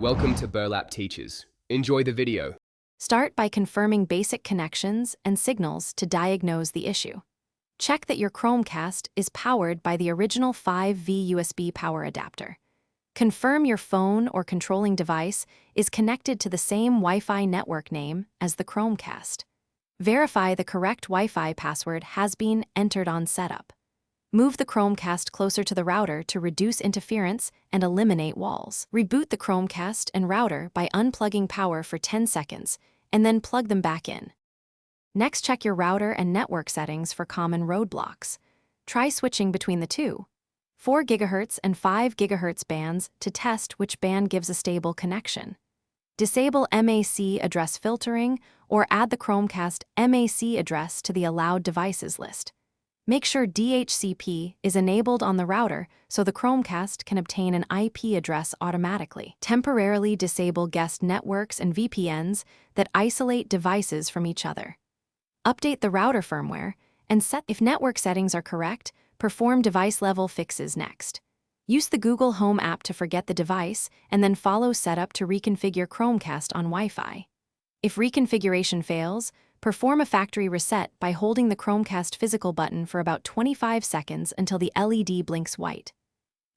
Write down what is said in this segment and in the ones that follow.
Welcome to Burlap Teachers. Enjoy the video. Start by confirming basic connections and signals to diagnose the issue. Check that your Chromecast is powered by the original 5V USB power adapter. Confirm your phone or controlling device is connected to the same Wi-Fi network name as the Chromecast. Verify the correct Wi-Fi password has been entered on setup. Move the Chromecast closer to the router to reduce interference and eliminate walls. Reboot the Chromecast and router by unplugging power for 10 seconds, and then plug them back in. Next, check your router and network settings for common roadblocks. Try switching between the two, 4 GHz and 5 GHz bands to test which band gives a stable connection. Disable MAC address filtering or add the Chromecast MAC address to the allowed devices list. Make sure DHCP is enabled on the router so the Chromecast can obtain an IP address automatically. Temporarily disable guest networks and VPNs that isolate devices from each other. Update the router firmware and set if network settings are correct, perform device-level fixes next. Use the Google Home app to forget the device and then follow setup to reconfigure Chromecast on Wi-Fi. If reconfiguration fails, perform a factory reset by holding the Chromecast physical button for about 25 seconds until the LED blinks white.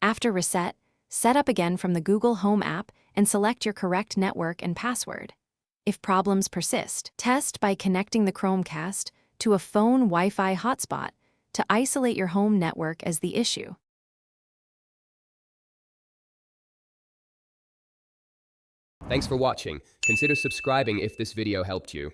After reset, set up again from the Google Home app and select your correct network and password. If problems persist, test by connecting the Chromecast to a phone Wi-Fi hotspot to isolate your home network as the issue. Thanks for watching. Consider subscribing if this video helped you.